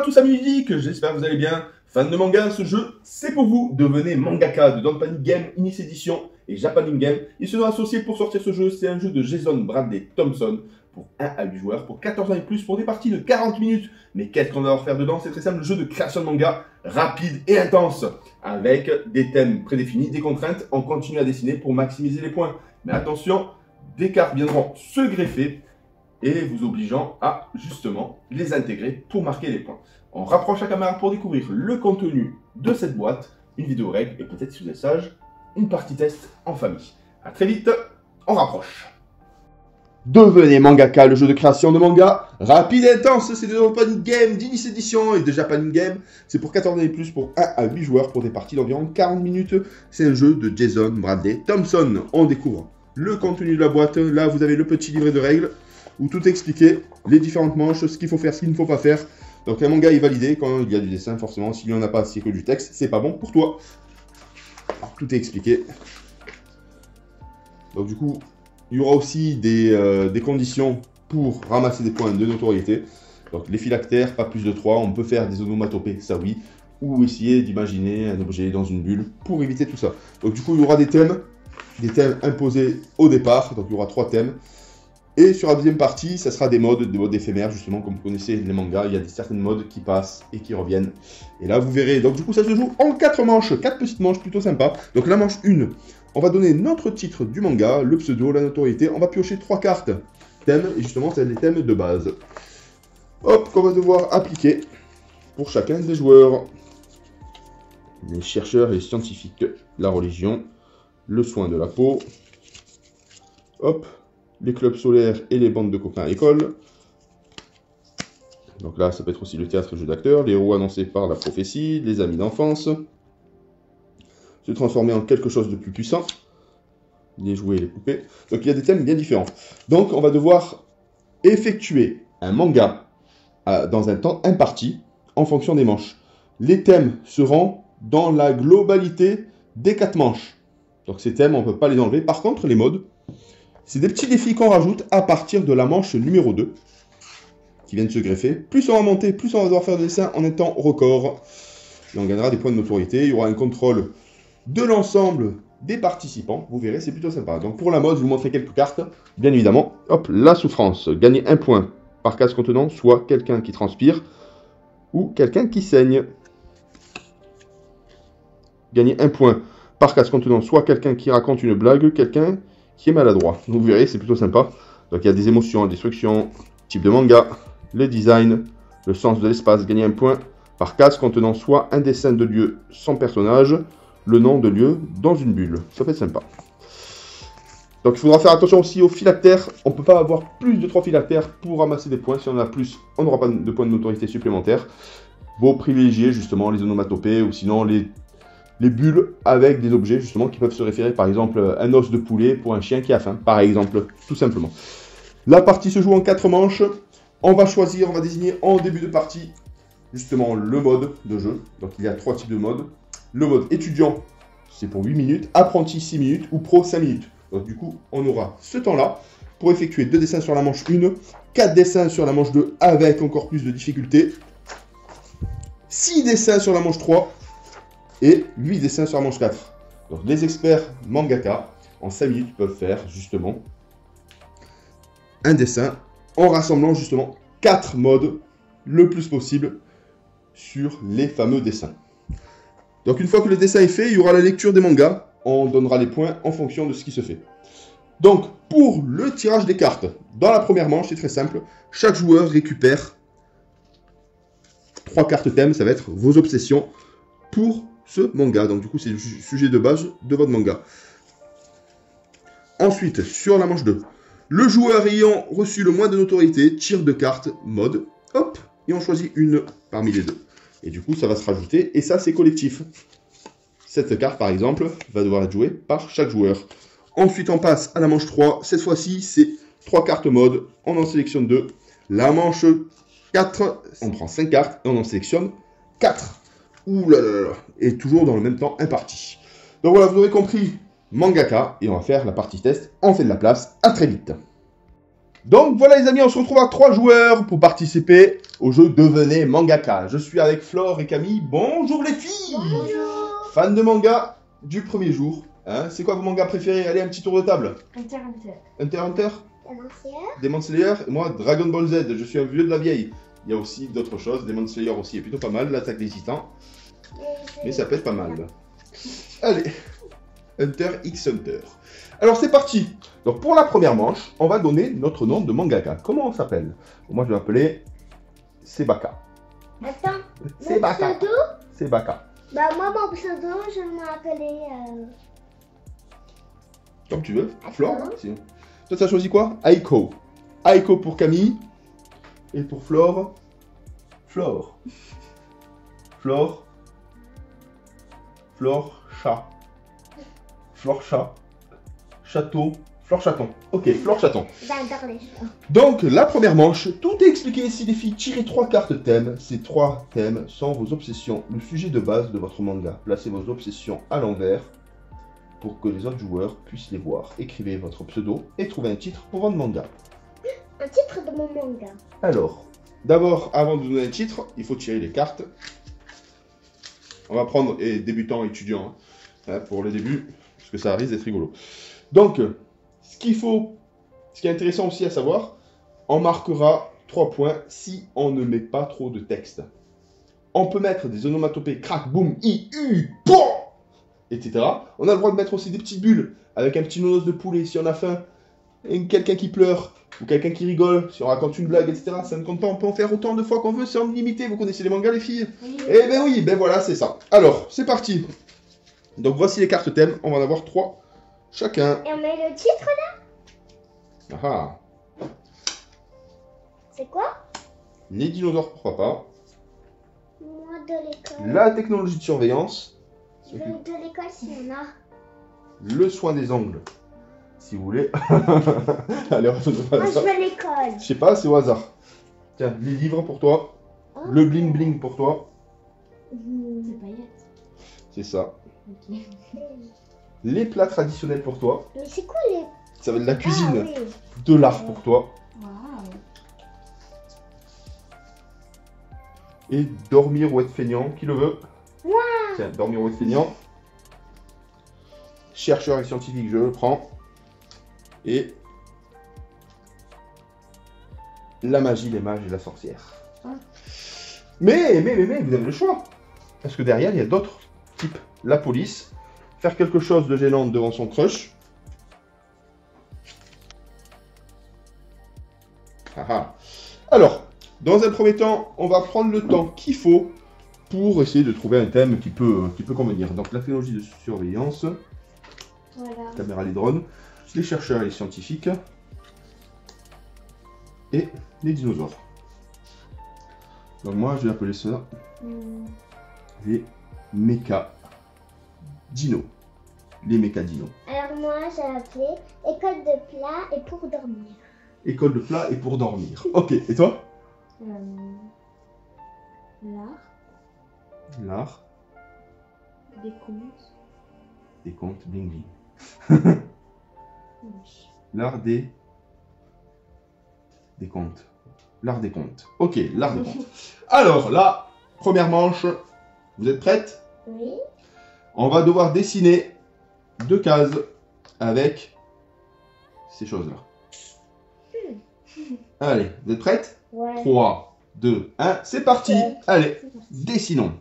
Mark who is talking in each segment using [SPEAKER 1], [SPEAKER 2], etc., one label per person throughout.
[SPEAKER 1] à tous amis ludiques, j'espère que vous allez bien. Fans de manga, ce jeu, c'est pour vous. Devenez mangaka de Don't Panic Game, Inis Edition et Japaning Game. Ils se sont associés pour sortir ce jeu. C'est un jeu de Jason Bradley Thompson pour 1 à 8 joueurs, pour 14 ans et plus, pour des parties de 40 minutes. Mais qu'est-ce qu'on va leur faire dedans? C'est très simple, le jeu de création de manga, rapide et intense, avec des thèmes prédéfinis, des contraintes. On continue à dessiner pour maximiser les points. Mais attention, des cartes viendront se greffer et vous obligeant à justement les intégrer pour marquer les points. On rapproche la caméra pour découvrir le contenu de cette boîte, une vidéo règle et peut-être, si vous êtes sage, une partie test en famille. A très vite, on rapproche. Devenez mangaka, le jeu de création de manga, rapide et intense, c'est de Don't Panic Game, d'Inis Edition et de Japaning Game. C'est pour 14 ans et plus, pour 1 à 8 joueurs, pour des parties d'environ 40 minutes. C'est un jeu de Jason Bradley Thompson. On découvre le contenu de la boîte. Là, vous avez le petit livret de règles où tout est expliqué, les différentes manches, ce qu'il faut faire, ce qu'il ne faut pas faire. Donc un manga est validé quand il y a du dessin, forcément. S'il n'y en a pas, c'est que du texte, c'est pas bon pour toi. Alors, tout est expliqué. Donc du coup, il y aura aussi des conditions pour ramasser des points de notoriété. Donc les phylactères, pas plus de 3. On peut faire des onomatopées, ça oui. Ou essayer d'imaginer un objet dans une bulle pour éviter tout ça. Donc du coup, il y aura des thèmes imposés au départ. Donc il y aura 3 thèmes. Et sur la deuxième partie, ça sera des modes éphémères, justement, comme vous connaissez les mangas, il y a certaines modes qui passent et qui reviennent. Et là, vous verrez, donc du coup, ça se joue en 4 manches, 4 petites manches plutôt sympas. Donc la manche 1, on va donner notre titre du manga, le pseudo, la notoriété, on va piocher 3 cartes thèmes, et justement, c'est les thèmes de base. Hop, qu'on va devoir appliquer pour chacun des joueurs. Les chercheurs et les scientifiques, la religion, le soin de la peau, hop, les clubs solaires et les bandes de copains à l'école. Donc là, ça peut être aussi le théâtre et le jeu d'acteurs, les héros annoncés par la prophétie, les amis d'enfance, se transformer en quelque chose de plus puissant, les jouets et les poupées. Donc il y a des thèmes bien différents. Donc on va devoir effectuer un manga dans un temps imparti en fonction des manches. Les thèmes seront dans la globalité des 4 manches. Donc ces thèmes, on ne peut pas les enlever. Par contre, les modes, c'est des petits défis qu'on rajoute à partir de la manche numéro 2, qui viennent se greffer. Plus on va monter, plus on va devoir faire des dessins en un temps record. Et on gagnera des points de notoriété. Il y aura un contrôle de l'ensemble des participants. Vous verrez, c'est plutôt sympa. Donc pour la mode, je vous montrer quelques cartes. Bien évidemment, hop, la souffrance. Gagner 1 point par case contenant soit quelqu'un qui transpire ou quelqu'un qui saigne. Gagner 1 point par case contenant soit quelqu'un qui raconte une blague, quelqu'un qui est maladroit. Vous verrez, c'est plutôt sympa. Donc il y a des émotions, destruction, type de manga, le design, le sens de l'espace, gagner 1 point par case contenant soit un dessin de lieu sans personnage, le nom de lieu dans une bulle. Ça peut être sympa. Donc il faudra faire attention aussi aux phylactères. On ne peut pas avoir plus de 3 phylactères pour ramasser des points. Si on en a plus, on n'aura pas de points de notoriété supplémentaires. Vaut privilégier justement les onomatopées ou sinon les bulles avec des objets justement qui peuvent se référer, par exemple un os de poulet pour un chien qui a faim, par exemple, tout simplement. La partie se joue en 4 manches. On va choisir, on va désigner en début de partie justement le mode de jeu. Donc il y a 3 types de modes. Le mode étudiant, c'est pour 8 minutes, apprenti 6 minutes ou pro 5 minutes. Donc du coup, on aura ce temps-là pour effectuer 2 dessins sur la manche 1, 4 dessins sur la manche 2 avec encore plus de difficulté, 6 dessins sur la manche 3, et 8 dessins sur la manche 4. Donc les experts mangaka, en 5 minutes, peuvent faire justement un dessin en rassemblant justement 4 modes le plus possible sur les fameux dessins. Donc une fois que le dessin est fait, il y aura la lecture des mangas. On donnera les points en fonction de ce qui se fait. Donc pour le tirage des cartes, dans la première manche, c'est très simple. Chaque joueur récupère 3 cartes thèmes, ça va être vos obsessions pour ce manga. Donc du coup, c'est le sujet de base de votre manga. Ensuite, sur la manche 2, le joueur ayant reçu le moins de notoriété tire 2 cartes mode, hop, et on choisit une parmi les 2. Et du coup, ça va se rajouter, et ça, c'est collectif. Cette carte, par exemple, va devoir être jouée par chaque joueur. Ensuite, on passe à la manche 3. Cette fois-ci, c'est 3 cartes mode, on en sélectionne 2. La manche 4, on prend 5 cartes, et on en sélectionne 4. Ouh là là là, et toujours dans le même temps imparti. Donc voilà, vous aurez compris, mangaka, et on va faire la partie test. On fait de la place, à très vite. Donc voilà les amis, on se retrouve à 3 joueurs pour participer au jeu Devenez Mangaka. Je suis avec Flore et Camille. Bonjour les filles.
[SPEAKER 2] Bonjour.
[SPEAKER 1] Fans de manga du premier jour. Hein, c'est quoi vos mangas préférés? Allez, un petit tour de table.
[SPEAKER 2] Hunter Hunter.
[SPEAKER 1] Hunter x Hunter,
[SPEAKER 2] Demon Slayer.
[SPEAKER 1] Demon Slayer, et moi Dragon Ball Z, je suis un vieux de la vieille. Il y a aussi d'autres choses, Demon Slayer aussi est plutôt pas mal, l'attaque des titans, mais ça peut être pas mal. Allez, Hunter x Hunter. Alors c'est parti. Donc pour la première manche, on va donner notre nom de mangaka. Comment on s'appelle? Moi je vais m'appeler Sebaka.
[SPEAKER 2] Attends,
[SPEAKER 1] Sebaka.
[SPEAKER 2] mon pseudo.
[SPEAKER 1] Sebaka.
[SPEAKER 2] Bah moi mon pseudo, je m'appelais...
[SPEAKER 1] Comme tu veux. Flore, sinon. Toi tu as choisi quoi? Aiko. Aiko pour Camille. Et pour Flore, Flore. Flore. Flore, chat. Flore, chat. Château. Flore Chaton. Ok, Flore Chaton.
[SPEAKER 2] J'adore les chats.
[SPEAKER 1] Donc, la première manche, tout est expliqué ici, les filles. Tirez 3 cartes thèmes. Ces 3 thèmes sont vos obsessions, le sujet de base de votre manga. Placez vos obsessions à l'envers pour que les autres joueurs puissent les voir. Écrivez votre pseudo et trouvez un titre pour votre manga.
[SPEAKER 2] Un titre de mon manga.
[SPEAKER 1] Alors, d'abord, avant de donner un titre, il faut tirer les cartes. On va prendre débutant, étudiant, hein, pour le début, parce que ça risque d'être rigolo. Donc, ce qui est intéressant aussi à savoir, on marquera 3 points si on ne met pas trop de texte. On peut mettre des onomatopées, crac, boum, i, u, po, etc. On a le droit de mettre aussi des petites bulles, avec un petit nonos de poulet si on a faim, et quelqu'un qui pleure, ou quelqu'un qui rigole, si on raconte une blague, etc. Ça ne compte pas, on peut en faire autant de fois qu'on veut, c'est en illimité. Vous connaissez les mangas, les filles?
[SPEAKER 2] Oui.
[SPEAKER 1] Eh ben oui, ben voilà, c'est ça. Alors, c'est parti. Donc voici les cartes thèmes, on va en avoir 3 chacun.
[SPEAKER 2] Et on met le titre là?
[SPEAKER 1] Ah,
[SPEAKER 2] C'est quoi?
[SPEAKER 1] les dinosaures pour papa,
[SPEAKER 2] Moi de l'école.
[SPEAKER 1] la technologie de surveillance,
[SPEAKER 2] Je veux de l'école si on a.
[SPEAKER 1] le soin des ongles, si vous voulez. Allez, on va faire
[SPEAKER 2] Moi je
[SPEAKER 1] ça.
[SPEAKER 2] veux l'école.
[SPEAKER 1] Je sais pas, c'est au hasard. Tiens, les livres pour toi,
[SPEAKER 2] Oh.
[SPEAKER 1] le bling bling pour toi,
[SPEAKER 2] C'est paillettes.
[SPEAKER 1] c'est ça.
[SPEAKER 2] Ok.
[SPEAKER 1] Les plats traditionnels pour toi,
[SPEAKER 2] Mais c'est quoi les...
[SPEAKER 1] ça va être de la cuisine,
[SPEAKER 2] Ah oui.
[SPEAKER 1] de l'art pour toi,
[SPEAKER 2] Waouh.
[SPEAKER 1] et dormir ou être feignant, qui le veut.
[SPEAKER 2] Moi.
[SPEAKER 1] Tiens, dormir ou être feignant. Chercheur et scientifique, je le prends. Et la magie, les mages et la sorcière.
[SPEAKER 2] Ah.
[SPEAKER 1] Mais, vous avez le choix. Parce que derrière, il y a d'autres types. La police, faire quelque chose de gênant devant son crush. Ah ah. Alors, dans un premier temps, on va prendre le temps qu'il faut pour essayer de trouver un thème qui peut convenir. Donc, la technologie de surveillance,
[SPEAKER 2] Voilà.
[SPEAKER 1] caméra, les drones, les chercheurs et les scientifiques, et les dinosaures. Donc moi, je vais appeler ça les méca dinos. Les méca dinos.
[SPEAKER 2] Alors moi j'ai appelé école de plat et pour dormir.
[SPEAKER 1] École de plat et pour dormir. Ok, et toi?
[SPEAKER 2] L'art,
[SPEAKER 1] L'art,
[SPEAKER 2] des contes.
[SPEAKER 1] des contes, bling bling. L'art des contes. L'art des contes. Ok, l'art des contes. Alors, là, première manche. Vous êtes prêtes?
[SPEAKER 2] Oui.
[SPEAKER 1] On va devoir dessiner 2 cases avec ces choses-là. Allez, vous êtes prêtes?
[SPEAKER 2] Ouais.
[SPEAKER 1] 3, 2, 1, c'est parti.
[SPEAKER 2] Ouais.
[SPEAKER 1] Allez, dessinons.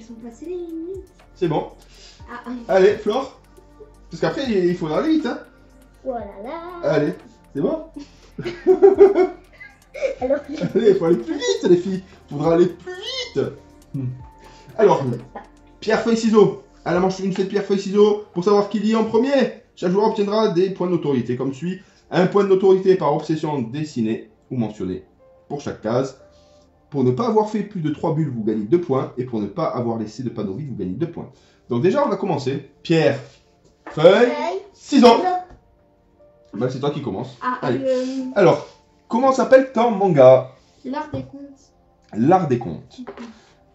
[SPEAKER 3] sont passées les minutes.
[SPEAKER 1] C'est bon.
[SPEAKER 3] Ah,
[SPEAKER 1] Allez, Flore. Parce qu'après, il faudra aller vite, hein.
[SPEAKER 2] Oh là là.
[SPEAKER 1] Allez, c'est bon.
[SPEAKER 2] Alors,
[SPEAKER 1] Allez, il faut aller plus vite, les filles. Faudra aller plus vite. Alors, pierre, feuille, ciseaux. À la manche une fête pierre, feuille, ciseaux. Pour savoir qui lit en premier. Chaque joueur obtiendra des points de notoriété comme suit. Un point de notoriété par obsession dessinée ou mentionnée pour chaque case. Pour ne pas avoir fait plus de 3 bulles, vous gagnez 2 points. Et pour ne pas avoir laissé de panneau vide, vous gagnez 2 points. Donc déjà, on va commencer. Pierre, feuille, ciseaux. Bah, c'est toi qui commences.
[SPEAKER 3] ah
[SPEAKER 1] Allez. Alors, comment s'appelle ton manga?
[SPEAKER 3] l'art des comptes.
[SPEAKER 1] L'art des comptes.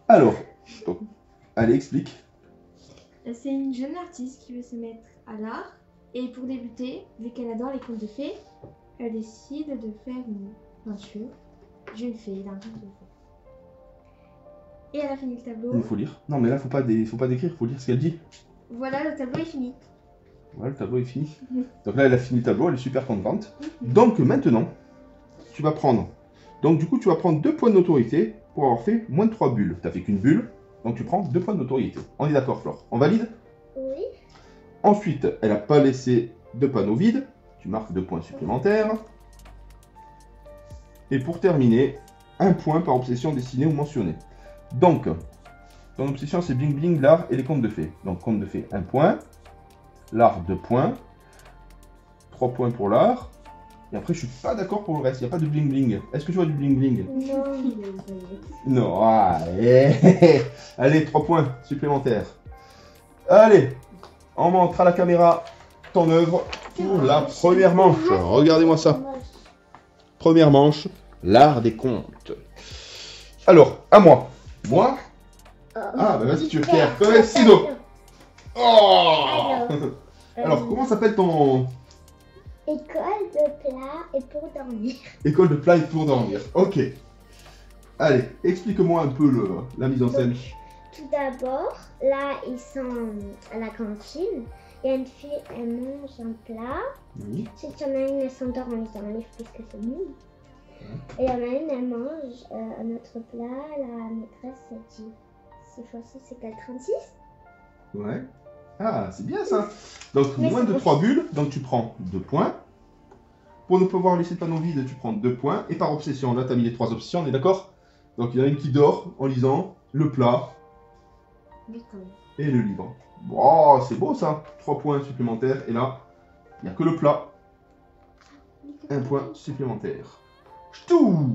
[SPEAKER 1] Alors, donc, allez, explique.
[SPEAKER 3] C'est une jeune artiste qui veut se mettre à l'art. Et pour débuter, vu qu'elle adore les contes de fées, elle décide de faire une peinture d'une fée, d'un conte de fées. Et elle a fini le tableau.
[SPEAKER 1] Il faut lire. Non, mais là, faut pas décrire, faut lire ce qu'elle dit.
[SPEAKER 3] Voilà, le tableau est fini.
[SPEAKER 1] Voilà, le tableau est fini. Donc là, elle a fini le tableau, elle est super contente. Donc maintenant, tu vas prendre. Donc du coup, tu vas prendre 2 points de notoriété pour avoir fait moins de 3 bulles. Tu n'as fait qu'une bulle, donc tu prends 2 points de notoriété. On est d'accord, Flore? On valide?
[SPEAKER 2] oui.
[SPEAKER 1] Ensuite, elle n'a pas laissé de panneau vide. Tu marques 2 points supplémentaires. Et pour terminer, 1 point par obsession dessinée ou mentionnée. Donc, ton obsession, c'est bling bling, l'art et les contes de fées. Donc, contes de fées, 1 point. L'art, 2 points. 3 points pour l'art. Et après, je suis pas d'accord pour le reste. Il n'y a pas de bling bling. Est-ce que tu vois du bling bling?
[SPEAKER 2] Non.
[SPEAKER 1] Non. Allez, 3 points supplémentaires. Allez, on montre à la caméra ton œuvre pour la première manche. Regardez-moi ça. Première manche, l'art des comptes. Alors, à moi. Moi? Ah, bah vas-y, tu veux faire feuille, ciseaux. Oh Alors, comment s'appelle ton...
[SPEAKER 2] École de plat et pour dormir.
[SPEAKER 1] École de plat et pour dormir. Ok. Allez, explique-moi un peu la mise en scène.
[SPEAKER 2] Tout d'abord, là, ils sont à la cantine. Il y a une fille, elle mange un plat.
[SPEAKER 1] Oui.
[SPEAKER 2] Ensuite, il y en a une, elle s'endort en lisant un livre puisque c'est nul. Et il y en a une, elle mange un autre plat. La maîtresse, elle dit 6 fois 6, c'est quel 36?
[SPEAKER 1] Ouais. Ah, c'est bien ça. Donc,
[SPEAKER 2] Mais
[SPEAKER 1] moins
[SPEAKER 2] c'est
[SPEAKER 1] de
[SPEAKER 2] bon.
[SPEAKER 1] 3 bulles, donc tu prends 2 points. Pour ne pas avoir laissé de panneau vide, tu prends 2 points. Et par obsession, là, tu as mis les 3 options, on est d'accord? Donc, il y en a une qui dort en lisant le plat et le livre. Bon, c'est beau ça. 3 points supplémentaires. Et là, il n'y a que le plat. 1 point supplémentaire. Ch'tou!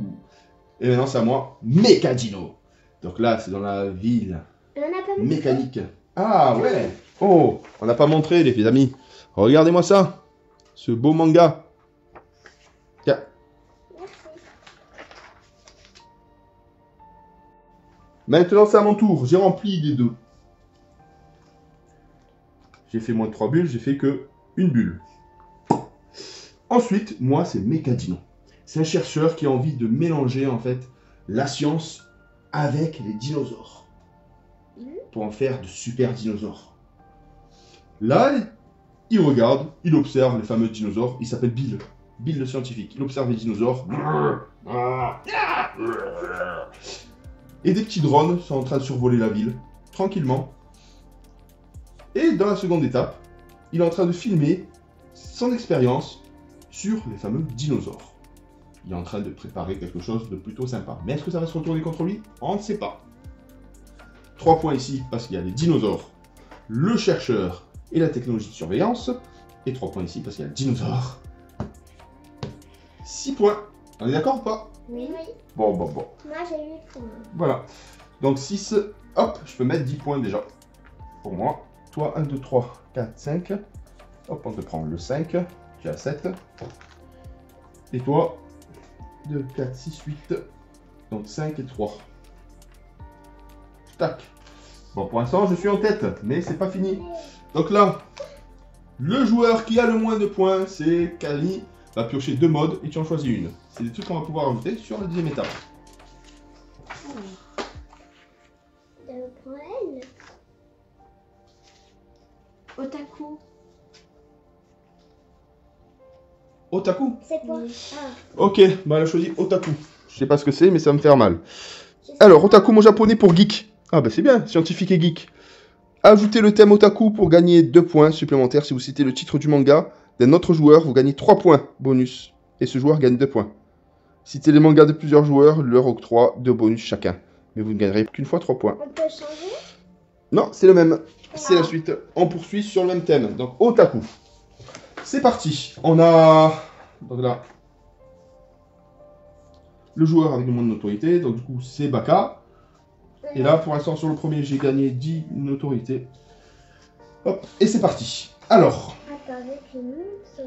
[SPEAKER 1] Et maintenant, c'est à moi. Mécadino. Donc là, c'est dans la ville
[SPEAKER 2] On en a pas mis.
[SPEAKER 1] mécanique. Ah ouais. Oh, on n'a pas montré les amis. Regardez-moi ça. Ce beau manga. Tiens.
[SPEAKER 2] Merci.
[SPEAKER 1] Maintenant c'est à mon tour. J'ai rempli les 2. J'ai fait moins de 3 bulles. J'ai fait que une bulle. Ensuite, moi c'est Mécadino. C'est un chercheur qui a envie de mélanger en fait la science avec les dinosaures. Pour en faire de super dinosaures. Là, il regarde, il observe les fameux dinosaures. Il s'appelle Bill. Bill le scientifique. Il observe les dinosaures. Et des petits drones sont en train de survoler la ville, tranquillement. Et dans la seconde étape, il est en train de filmer son expérience sur les fameux dinosaures. Il est en train de préparer quelque chose de plutôt sympa. Mais est-ce que ça va se retourner contre lui? On ne sait pas. 3 points ici parce qu'il y a les dinosaures, le chercheur et la technologie de surveillance. Et 3 points ici parce qu'il y a le dinosaure. 6 points. On est d'accord ou pas?
[SPEAKER 2] Oui.
[SPEAKER 1] Bon.
[SPEAKER 2] Moi, j'ai 8 points.
[SPEAKER 1] Voilà. Donc 6, hop, je peux mettre 10 points déjà. Pour moi. Toi, 1, 2, 3, 4, 5. Hop, on te prend le 5. Tu as 7. Et toi, 2, 4, 6, 8. Donc 5 et 3. Tac. Bon, pour l'instant, je suis en tête, mais c'est pas fini. Donc là, le joueur qui a le moins de points, c'est Kali. Va piocher 2 modes et tu en choisis une. C'est des trucs qu'on va pouvoir ajouter sur la deuxième étape.
[SPEAKER 2] Je prends elle.
[SPEAKER 3] Otaku.
[SPEAKER 1] Otaku.
[SPEAKER 2] C'est quoi?
[SPEAKER 3] Oui.
[SPEAKER 2] Ah,
[SPEAKER 1] Ok, bah elle a choisi Otaku. Je sais pas ce que c'est, mais ça va me faire mal.
[SPEAKER 2] je sais
[SPEAKER 1] Alors,
[SPEAKER 2] pas.
[SPEAKER 1] Otaku, mon japonais pour geek. Ah bah c'est bien, scientifique et geek. Ajoutez le thème otaku pour gagner 2 points supplémentaires. Si vous citez le titre du manga d'un autre joueur, vous gagnez 3 points bonus. Et ce joueur gagne 2 points. Citez les mangas de plusieurs joueurs, leur octroie 2 bonus chacun. Mais vous ne gagnerez qu'une fois 3 points.
[SPEAKER 2] On peut changer?
[SPEAKER 1] Non, c'est le même. C'est la suite. On poursuit sur le même thème. Donc, otaku. C'est parti. On a... Donc là... Le joueur avec le moins de notoriété. Donc, du coup, c'est Baka. Et là, pour l'instant, sur le premier, j'ai gagné 10 notoriétés. Hop. Et c'est parti. Alors...
[SPEAKER 2] Attends, avec une autre...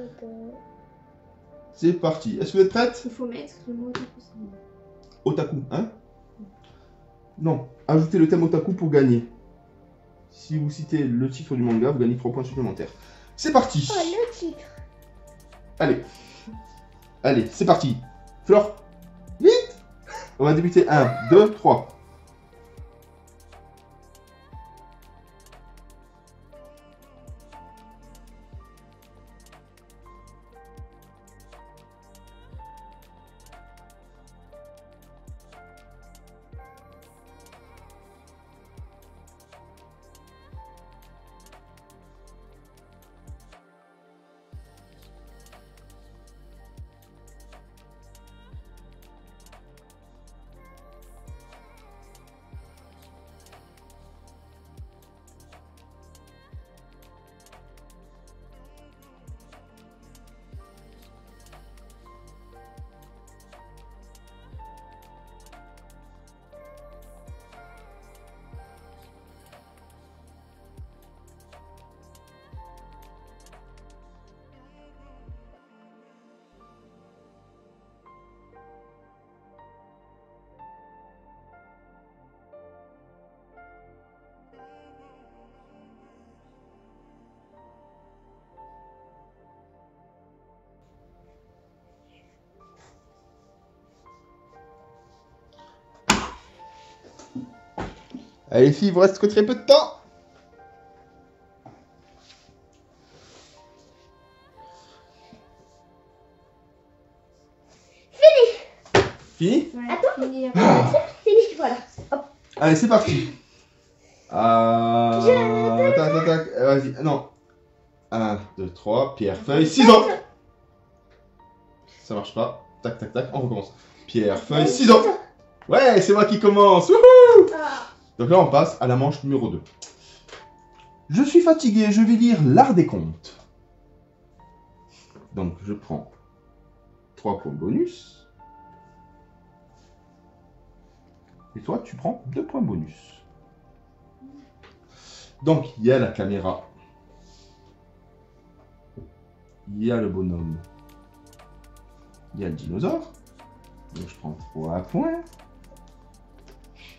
[SPEAKER 1] C'est parti. Est-ce que vous êtes prête?
[SPEAKER 3] Il faut mettre le mot otaku.
[SPEAKER 1] Otaku, hein? Non. Ajoutez le thème otaku pour gagner. Si vous citez le titre du manga, vous gagnez 3 points supplémentaires. C'est parti.
[SPEAKER 2] Oh, le titre.
[SPEAKER 1] Allez. Allez, c'est parti. Flore, vite. On va débuter. 1, 2, 3. Allez les filles, il vous reste que très peu de temps. Fini?
[SPEAKER 3] Ouais,
[SPEAKER 2] Attends.
[SPEAKER 3] finir.
[SPEAKER 2] Fini, voilà. Hop.
[SPEAKER 1] Allez, c'est parti. Tac, tac, tac. Vas-y, non. 1, 2, 3. Pierre, feuille, ciseaux. Ça marche pas. Tac, tac, tac. On recommence. Pierre, feuille, ciseaux. Ouais, c'est moi qui commence. Wouhou!
[SPEAKER 2] Ah.
[SPEAKER 1] Donc là, on passe à la manche numéro 2. Je suis fatigué, je vais lire l'art des contes. Donc, je prends 3 points bonus. Et toi, tu prends 2 points bonus. Donc, il y a la caméra. Il y a le bonhomme. Il y a le dinosaure. Donc, je prends 3 points.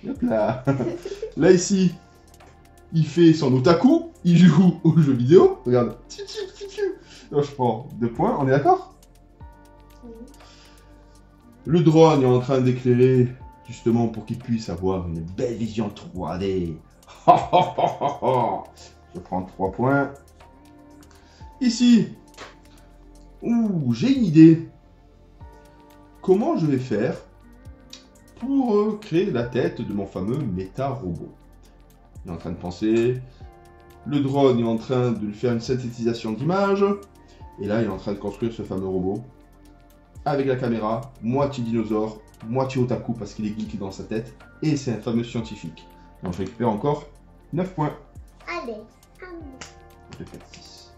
[SPEAKER 1] Hop là. Là, ici, il fait son otaku. Il joue aux jeux vidéo. Regarde. Donc, je prends 2 points. On est d'accord? Le drone est en train d'éclairer, justement, pour qu'il puisse avoir une belle vision 3D. Je prends 3 points. Ici. Ouh, j'ai une idée. Comment je vais faire pour créer la tête de mon fameux méta-robot? Il est en train de penser. Le drone est en train de lui faire une synthétisation d'image. Et là, il est en train de construire ce fameux robot. Avec la caméra, moitié dinosaure, moitié otaku parce qu'il est geek dans sa tête. Et c'est un fameux scientifique. Donc je récupère encore 9 points.
[SPEAKER 2] Allez.
[SPEAKER 1] 2, 4, 6.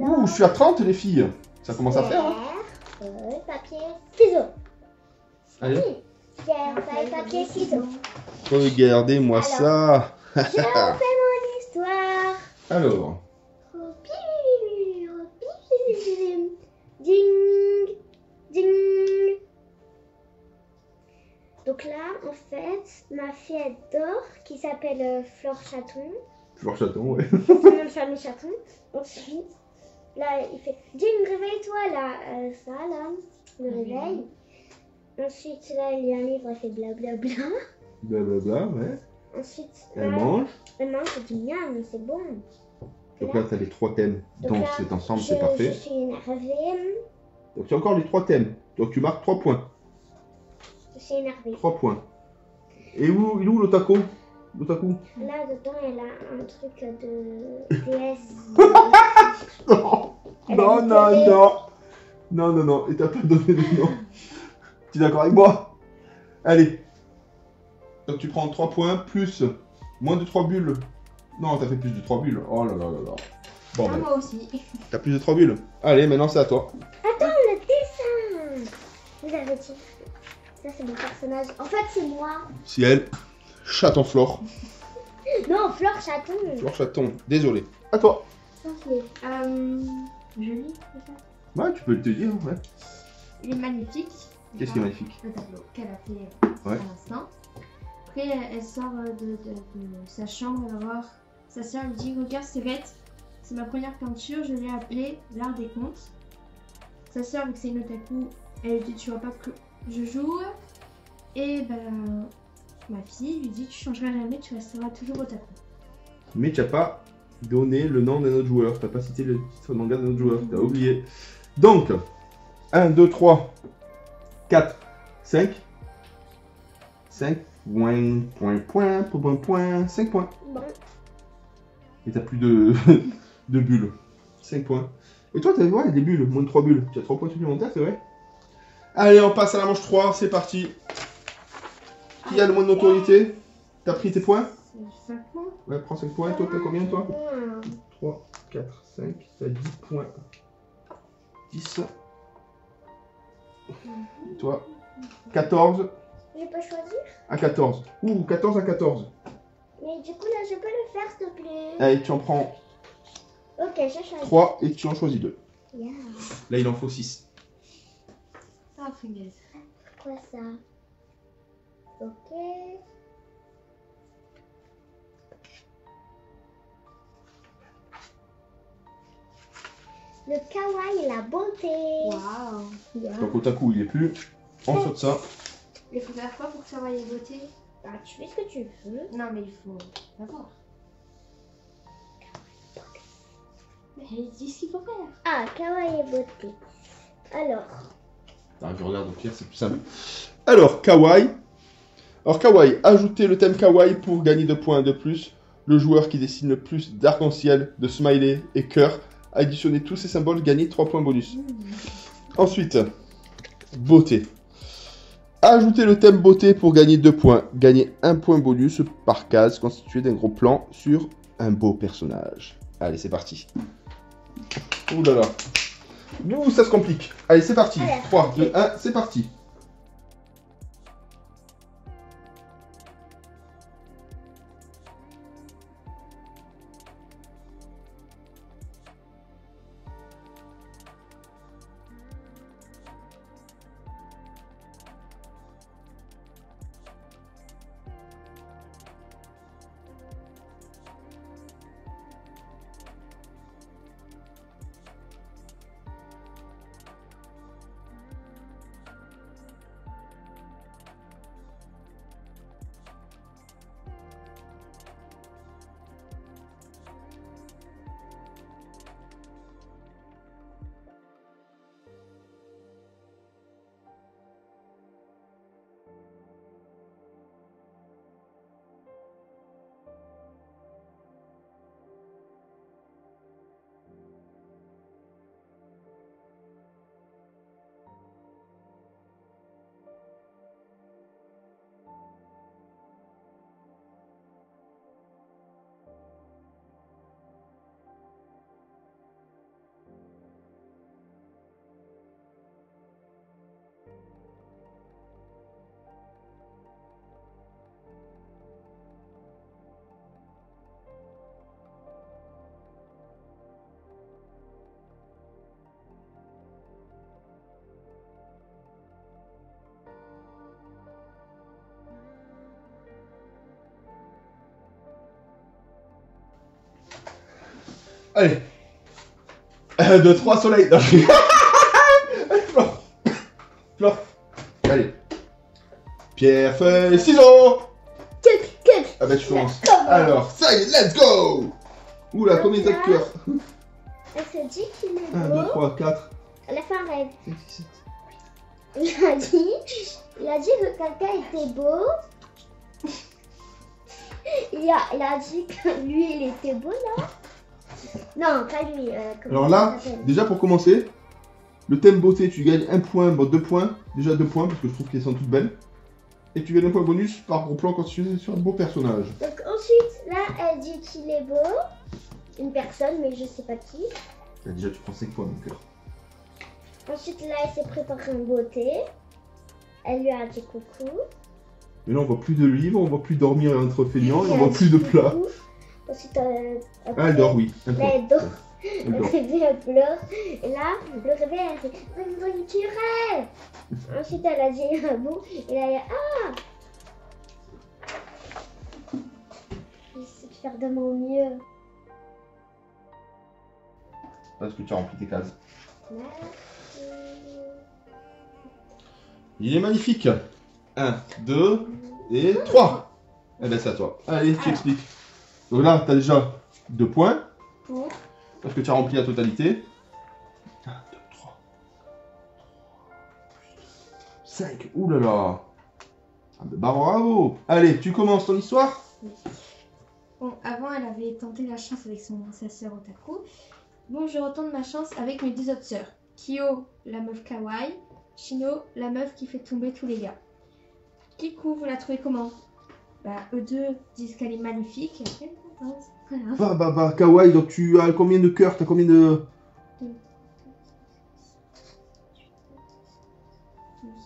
[SPEAKER 2] Alors,
[SPEAKER 1] Ouh, je suis à 30 les filles. Ça commence à faire. Hein.
[SPEAKER 2] feuille, papier, ciseaux.
[SPEAKER 1] Allez.
[SPEAKER 2] Pierre, feuille, papier, ciseaux.
[SPEAKER 1] Regardez-moi
[SPEAKER 2] Alors.
[SPEAKER 1] ça.
[SPEAKER 2] Je fais mon histoire.
[SPEAKER 1] Alors.
[SPEAKER 2] Ding, ding. Donc là, en fait, ma fille adore, qui s'appelle Flore Chaton.
[SPEAKER 1] Flore Chaton, ouais.
[SPEAKER 2] Son nom de famille Chaton. Ensuite, là, il fait ding, réveille-toi, là. Ça, là, le réveil. Ensuite, là, il y a un livre, il fait blablabla.
[SPEAKER 1] Blablabla, ouais.
[SPEAKER 2] Ensuite,
[SPEAKER 1] Elle
[SPEAKER 2] là,
[SPEAKER 1] mange.
[SPEAKER 2] elle mange, elle dit miam, c'est bon.
[SPEAKER 1] Donc là, tu as les 3 thèmes. Donc
[SPEAKER 2] là,
[SPEAKER 1] cet ensemble, c'est
[SPEAKER 2] Je
[SPEAKER 1] parfait.
[SPEAKER 2] suis énervée.
[SPEAKER 1] Donc tu as encore les 3 thèmes. Donc tu marques 3 points.
[SPEAKER 2] Je suis énervée.
[SPEAKER 1] 3 points. Et où, il est où l'otaku? Otaku.
[SPEAKER 2] Là, dedans, elle a un truc de DS.
[SPEAKER 1] Non,
[SPEAKER 2] Elle a
[SPEAKER 1] non,
[SPEAKER 2] une
[SPEAKER 1] non,
[SPEAKER 2] télé.
[SPEAKER 1] non. Non, non, non. Et t'as pas donné de nom. Tu es d'accord avec moi? Allez. Donc tu prends 3 points plus moins de 3 bulles. Non, t'as fait plus de 3 bulles. Oh là là là là. Bon,
[SPEAKER 3] Ah,
[SPEAKER 1] ben,
[SPEAKER 3] moi aussi.
[SPEAKER 1] t'as plus de 3 bulles. Allez, maintenant c'est à toi.
[SPEAKER 2] Attends, le dessin. Vous avez dit. Ça, c'est mon personnage. En fait, c'est moi.
[SPEAKER 1] Ciel. Chaton Flore.
[SPEAKER 2] Non, Flore Chaton.
[SPEAKER 1] Flore Chaton. Désolé. À toi.
[SPEAKER 2] Parfait.
[SPEAKER 3] Joli, c'est ça.
[SPEAKER 1] Ouais, tu peux te dire, ouais.
[SPEAKER 3] Il est magnifique.
[SPEAKER 1] Qu'est-ce qui est magnifique?
[SPEAKER 3] Le tableau qu'elle a fait
[SPEAKER 1] Ouais.
[SPEAKER 3] à l'instant. Après, elle sort de sa chambre, elle va voir sa soeur, elle dit regarde, c'est bête, c'est ma première peinture, je l'ai appelée l'art des contes. Sa soeur, vu que c'est une otaku, elle lui dit tu vois pas que je joue. Et ben, ma fille lui dit tu changeras jamais, tu resteras toujours otaku.
[SPEAKER 1] Mais tu n'as pas donné le nom d'un autre joueur. Tu n'as pas cité le titre de manga d'un autre joueur. Tu as oublié. Donc, 1, 2, 3, 4, 5. 5 points, 5 points.
[SPEAKER 2] Bon.
[SPEAKER 1] Et t'as plus de, de bulles. 5 points. Et toi, t'as ouais, des bulles, moins de 3 bulles. Tu as 3 points supplémentaires, c'est vrai? Allez, on passe à la manche 3, c'est parti. Qui a le moins de notoriété? T'as pris tes points?
[SPEAKER 3] C'est 5 points.
[SPEAKER 1] Ouais, prends 5 points. Toi, t'as combien, toi? 3,
[SPEAKER 2] 1.
[SPEAKER 1] 4, 5, t'as 10 points. 10. Et toi, 14
[SPEAKER 2] Je peux choisir?
[SPEAKER 1] à 14. Ouh, 14 à 14.
[SPEAKER 2] Mais du coup, là, je peux le faire, s'il te plaît.
[SPEAKER 1] Allez, tu en prends
[SPEAKER 2] Ok, j'ai choisi.
[SPEAKER 1] 3 et tu en choisis 2.
[SPEAKER 2] Yeah.
[SPEAKER 1] Là, il en faut 6.
[SPEAKER 3] Ah, finesse.
[SPEAKER 2] Quoi ça? Ok. Le kawaii et la beauté.
[SPEAKER 3] Waouh.
[SPEAKER 2] Yeah.
[SPEAKER 1] Donc, Otaku, il est plus. On saute ça.
[SPEAKER 3] Il faut faire quoi pour que ça vaille la beauté?
[SPEAKER 2] Bah, tu fais ce que tu veux.
[SPEAKER 3] Non, mais il faut savoir. Mais elle dit ce qu'il faut faire.
[SPEAKER 2] Ah, kawaii et beauté. Alors,
[SPEAKER 1] Ah, je regarde au pire, c'est plus simple. Alors, kawaii. Alors, kawaii, ajoutez le thème kawaii pour gagner 2 points de plus. Le joueur qui dessine le plus d'arc-en-ciel, de smiley et cœur. Additionnez tous ces symboles, gagnez 3 points bonus. Ensuite, beauté. Ajoutez le thème beauté pour gagner 2 points. Gagnez 1 point bonus par case constitué d'un gros plan sur un beau personnage. Allez, c'est parti. Ouh là là. Ouh, ça se complique. Allez, c'est parti.
[SPEAKER 2] Allez.
[SPEAKER 1] 3, 2, 1, c'est parti. Allez. 1, 2, 3, soleil. Non, je- Flore. Flore. Allez. Pierre, feuille, ciseaux.
[SPEAKER 2] que.
[SPEAKER 1] Ah bah tu commences.
[SPEAKER 2] Comment?
[SPEAKER 1] Alors, ça y est, let's go. Oula, combien t'as de cœur?
[SPEAKER 2] Elle se dit qu'il est
[SPEAKER 1] 1, 2,
[SPEAKER 2] beau.
[SPEAKER 1] 3, 4,
[SPEAKER 2] Elle a fait un rêve.
[SPEAKER 1] 5, 6, 7.
[SPEAKER 2] Il a dit que quelqu'un était beau. il a dit que lui, il était beau, là. Non, pas lui. Comment
[SPEAKER 1] Alors
[SPEAKER 2] ça
[SPEAKER 1] là,
[SPEAKER 2] s'appelle?
[SPEAKER 1] déjà pour commencer, le thème beauté, tu gagnes 1 point, bon 2 points. Déjà 2 points, parce que je trouve qu'elles sont toutes belles. Et tu gagnes un point bonus par gros plan quand tu es sur un beau personnage.
[SPEAKER 2] Donc ensuite, là, elle dit qu'il est beau. Une personne, mais je sais pas qui.
[SPEAKER 1] Là, déjà, tu prends 5 points, mon cœur.
[SPEAKER 2] Ensuite, là, elle s'est préparée en beauté. Elle lui a dit coucou.
[SPEAKER 1] Mais là, on voit plus de livres, on voit plus dormir entre feignants, et on
[SPEAKER 2] Elle
[SPEAKER 1] voit
[SPEAKER 2] a
[SPEAKER 1] plus
[SPEAKER 2] dit
[SPEAKER 1] de plats.
[SPEAKER 2] coucou. Ensuite,
[SPEAKER 1] Ah, elle dort, oui. Un
[SPEAKER 2] Là,
[SPEAKER 1] point.
[SPEAKER 2] elle dort.
[SPEAKER 1] Elle
[SPEAKER 2] Le
[SPEAKER 1] dort.
[SPEAKER 2] réveil, elle pleure. Et là, le réveil, elle fait bonne tirée. Ensuite, elle a dit ah bon. Et là, elle a ah. J'essaie de faire de mon mieux.
[SPEAKER 1] Parce que tu as rempli tes cases.
[SPEAKER 2] Merci.
[SPEAKER 1] Il est magnifique. 1, 2 et 3. Eh ben, c'est à toi. Allez, tu expliques. Donc là, tu as déjà 2 points.
[SPEAKER 3] Pour
[SPEAKER 1] Parce que tu as rempli la totalité. 1, 2, 3. 5. Ouh là là. Ah ben, bah bravo. Allez, tu commences ton histoire.
[SPEAKER 3] Bon, avant, elle avait tenté la chance avec sa sœur Otaku. Bon, je retente ma chance avec mes 2 autres sœurs. Kyo, la meuf kawaii. Shino, la meuf qui fait tomber tous les gars. Kiku, vous la trouvez comment? Bah, eux deux disent qu'elle est magnifique. Et elle est contente. Voilà.
[SPEAKER 1] Bah, kawaii, donc tu as combien de cœurs? Tu as combien de...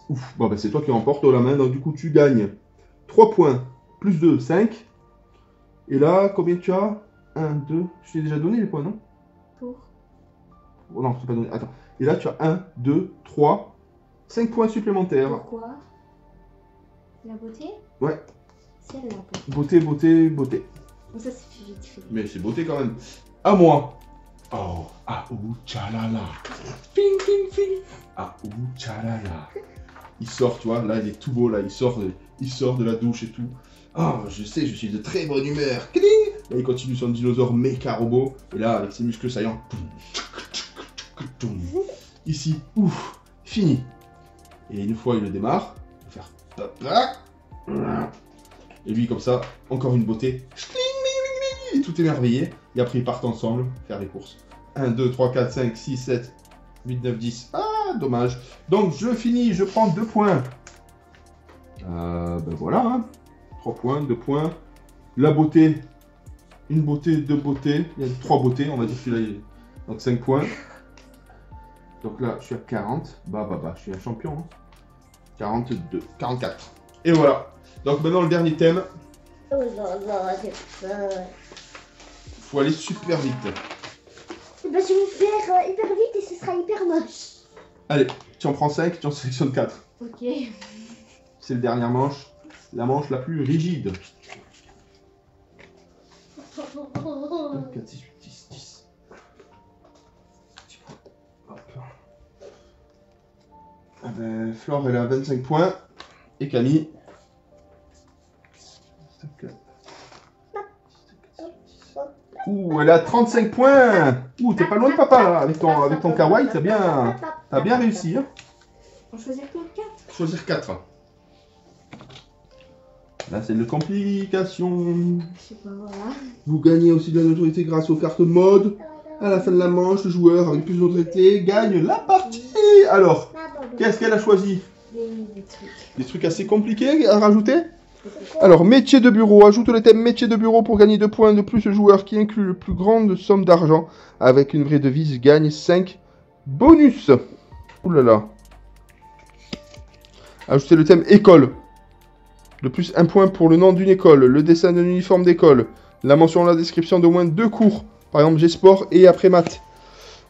[SPEAKER 1] Ouf, bon, bah, c'est toi qui remporte la main, donc du coup tu gagnes 3 points, plus 2, 5. Et là, combien tu as? 1, 2, je t'ai déjà donné les points, non?
[SPEAKER 3] Pour
[SPEAKER 1] Oh non, je t'ai pas donné, attends. Et là tu as 1, 2, 3, 5 points supplémentaires.
[SPEAKER 3] Pourquoi? La beauté?
[SPEAKER 1] Ouais.
[SPEAKER 3] C'est la beauté.
[SPEAKER 1] Beauté, beauté, beauté.
[SPEAKER 3] Bon, ça c'est vite fait.
[SPEAKER 1] Mais c'est beauté quand même. À moi. Oh, ah, ouh, tchalala. Ping, ping, ping. Ah, ouh, tchalala. Il sort, tu vois, là il est tout beau, là, il sort de la douche et tout. Ah, je sais, je suis de très bonne humeur. Cling. Là, il continue son dinosaure méca robot. Et là, avec ses muscles saillants. Ici, ouf, fini. Et une fois il le démarre, il va faire papa. Et lui, comme ça, encore une beauté. Et tout émerveillé. Et après, ils partent ensemble faire les courses. 1, 2, 3, 4, 5, 6, 7, 8, 9, 10. Ah, dommage. Donc, je finis, je prends 2 points. Ben voilà. Hein. 3 points, 2 points. La beauté. Une beauté, 2 beautés. Il y a 3 beautés, on va dire celui-là. Donc, 5 points. Donc là, je suis à 40. Bah, je suis un champion. Hein. 42, 44. Et voilà. Donc maintenant, le dernier thème.
[SPEAKER 2] Oh là là, j'ai peur.
[SPEAKER 1] Faut aller super vite.
[SPEAKER 2] Eh ben, je vais faire hyper vite et ce sera hyper moche.
[SPEAKER 1] Allez, tu en prends 5, tu en sélectionnes 4.
[SPEAKER 3] Ok.
[SPEAKER 1] C'est la dernière manche. La manche la plus rigide. 4, 6, 8, 10, 10. Hop. Ah ben, Flore, elle est à 25 points. Et Camille. Ouh, elle a 35 points. Ouh, t'es pas loin de papa là. Avec ton kawaii, t'as bien réussi. Hein.
[SPEAKER 3] On choisit pour 4.
[SPEAKER 1] Choisir 4. Là, c'est une complication.
[SPEAKER 3] Je sais pas, voilà.
[SPEAKER 1] Vous gagnez aussi de la notoriété grâce aux cartes mode. À la fin de la manche, le joueur avec plus de notoriété gagne la partie. Alors, qu'est-ce qu'elle a choisi?
[SPEAKER 3] Des trucs.
[SPEAKER 1] Des trucs assez compliqués à rajouter? Alors, métier de bureau. Ajoute le thème métier de bureau pour gagner 2 points de plus. Le joueur qui inclut le plus grande somme d'argent avec une vraie devise gagne 5 bonus. Ouh là là. Ajoutez le thème école. De plus 1 point pour le nom d'une école, le dessin d'un uniforme d'école, la mention la description d'au moins 2 cours. Par exemple, j'ai sport et après maths.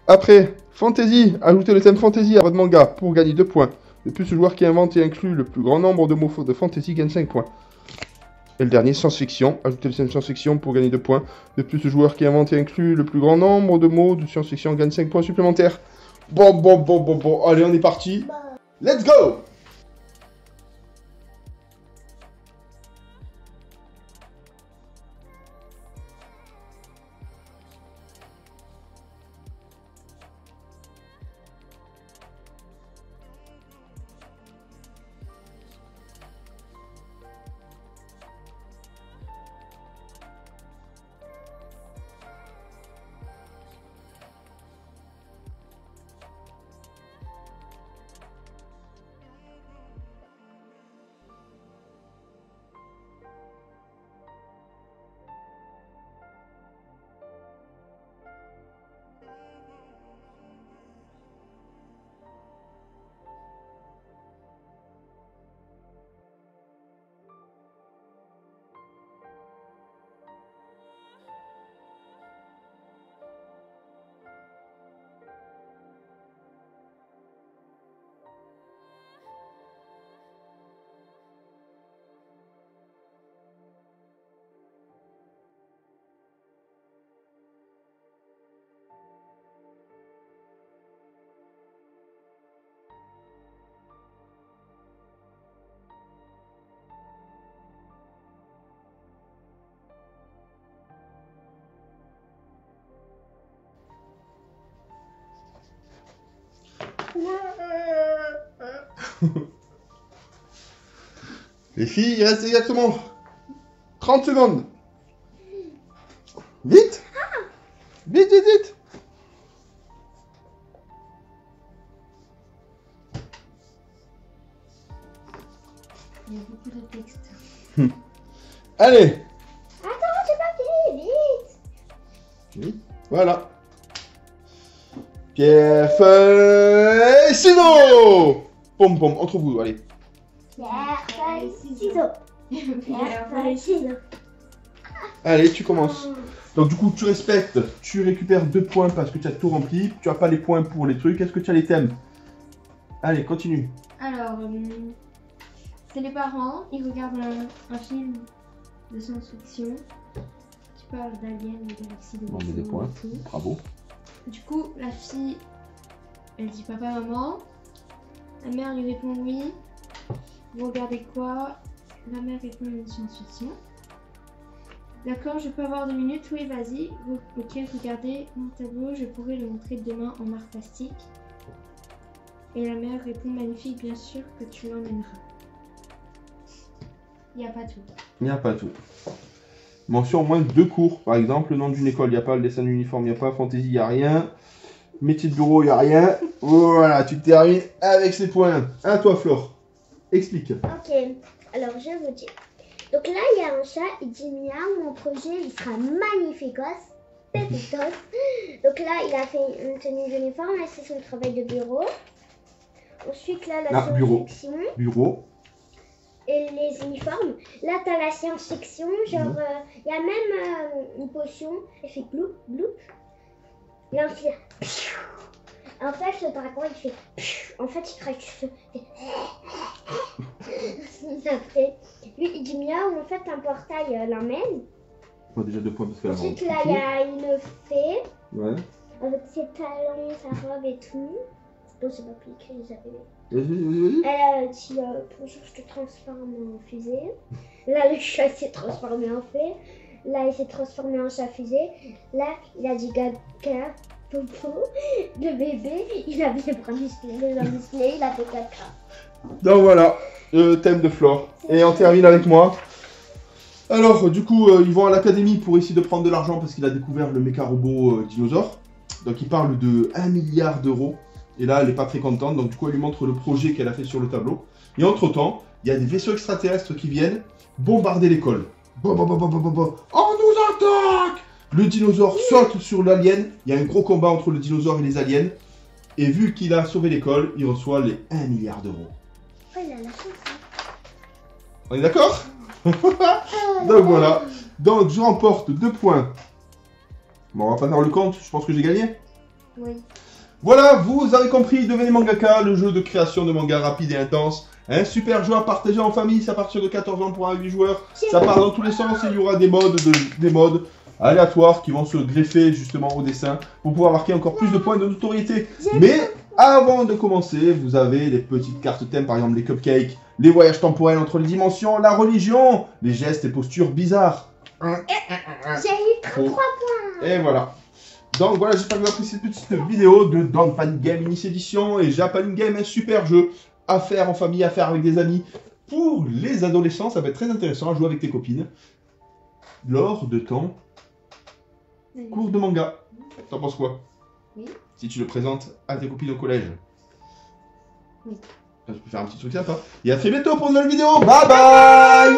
[SPEAKER 1] Après, fantasy. Ajoutez le thème fantasy à votre manga pour gagner 2 points. De plus, le joueur qui invente et inclut le plus grand nombre de mots de fantasy gagne 5 points. Et le dernier, science-fiction. Ajoutez le thème science-fiction pour gagner 2 points. De plus, le joueur qui invente et inclut le plus grand nombre de mots de science-fiction gagne 5 points supplémentaires. Bon. Allez, on est parti. Let's go! Les filles, il reste exactement 30 secondes. Vite. Vite, vite, vite.
[SPEAKER 3] Il y a beaucoup de texte.
[SPEAKER 1] Allez.
[SPEAKER 2] Attends, j'ai pas fini, vite.
[SPEAKER 1] Voilà. Pierre, feuille, ciseaux. Pom, pom, entre vous, allez.
[SPEAKER 2] Pierre, feuille, ciseaux. Pierre, feuille, ciseaux.
[SPEAKER 1] Allez, tu commences. Donc du coup, tu respectes, tu récupères 2 points parce que tu as tout rempli. Tu n'as pas les points pour les trucs. Est-ce que tu as les thèmes? Allez, continue.
[SPEAKER 3] Alors, c'est les parents, ils regardent un film de science-fiction qui parle d'aliens, de galaxies, de
[SPEAKER 1] On met des
[SPEAKER 3] vaisseaux
[SPEAKER 1] points.
[SPEAKER 3] et tout.
[SPEAKER 1] Bravo.
[SPEAKER 3] Du coup, la fille, elle dit papa, maman. La mère lui répond oui. Vous regardez quoi? La mère répond une science-fiction. D'accord, je peux avoir 2 minutes? Oui, vas-y. Ok, regardez mon tableau, je pourrais le montrer demain en art plastique. Et la mère répond magnifique, bien sûr que tu l'emmèneras. Il n'y a pas tout.
[SPEAKER 1] Il n'y a pas tout. Mention au moins 2 cours. Par exemple, le nom d'une école, il n'y a pas. Le dessin d'uniforme, il n'y a pas. Fantaisie, il n'y a rien. Métier de bureau, il n'y a rien. Voilà, tu termines avec ces points. À toi, Flore. Explique.
[SPEAKER 2] Ok, alors je vais vous dire. Donc là, il y a un chat, il dit miaou, mon projet, il sera magnificos, pépitos. Donc là, il a fait une tenue d'uniforme, là, c'est son travail de bureau. Ensuite, là, la science-fiction
[SPEAKER 1] Bureau.
[SPEAKER 2] et les uniformes. Là, t'as la science-fiction, genre, il y a même une potion, elle fait gloup, gloup. Et ensuite, en fait, le dragon, il fait... En fait, il crache du feu. Après, lui, il dit miaou, en fait, un portail l'emmène.
[SPEAKER 1] Bon, déjà 2 points parce que là,
[SPEAKER 2] Ensuite, là, il y a une fée,
[SPEAKER 1] ouais.
[SPEAKER 2] avec ses talons, sa robe et tout. Bon, c'est pas appliqué, les avez.
[SPEAKER 1] Vas-y.
[SPEAKER 2] Elle dit bonjour, je te transforme en fusée. Là, le chat s'est transformé en fée. Là, il s'est transformé en chat fusée. Là, il a dit gaga, popo. Le bébé, il avait les bras musclés, les jambes musclées, il a fait caca.
[SPEAKER 1] Donc voilà, le thème de Flore. Et on termine avec moi. Alors, du coup, ils vont à l'académie pour essayer de prendre de l'argent parce qu'il a découvert le méca robot dinosaure. Donc, il parle de 1 milliard d'euros. Et là, elle n'est pas très contente. Donc, du coup, elle lui montre le projet qu'elle a fait sur le tableau. Et entre-temps, il y a des vaisseaux extraterrestres qui viennent bombarder l'école. On nous attaque! Le dinosaure saute sur l'alien. Il y a un gros combat entre le dinosaure et les aliens. Et vu qu'il a sauvé l'école, il reçoit les 1 milliard d'euros.
[SPEAKER 2] Oh, il a la chance.
[SPEAKER 1] On est d'accord? Donc voilà. Donc je remporte 2 points. Bon, on va pas faire le compte, je pense que j'ai gagné.
[SPEAKER 3] Oui.
[SPEAKER 1] Voilà, vous avez compris, devenez mangaka, le jeu de création de manga rapide et intense. Un super jeu à partager en famille, c'est à partir de 14 ans pour un 8 joueurs. Ça part dans tous les sens et il y aura des modes aléatoires qui vont se greffer justement au dessin pour pouvoir marquer encore plus de points de notoriété. Mais avant de commencer, vous avez les petites cartes thèmes, par exemple les cupcakes, les voyages temporels entre les dimensions, la religion, les gestes et postures bizarres.
[SPEAKER 2] J'ai eu 33 points.
[SPEAKER 1] Et voilà. Donc voilà, j'espère que vous avez apprécié cette petite vidéo de Don't Panic Game Initial Edition et Japan Game, un super jeu à faire en famille, à faire avec des amis. Pour les adolescents, ça va être très intéressant à jouer avec tes copines lors de ton cours de manga. T'en penses quoi?
[SPEAKER 3] Oui.
[SPEAKER 1] Si tu le présentes à tes copines au collège.
[SPEAKER 3] Oui.
[SPEAKER 1] Je peux faire un petit truc sympa. Et à très bientôt pour une nouvelle vidéo. Bye bye.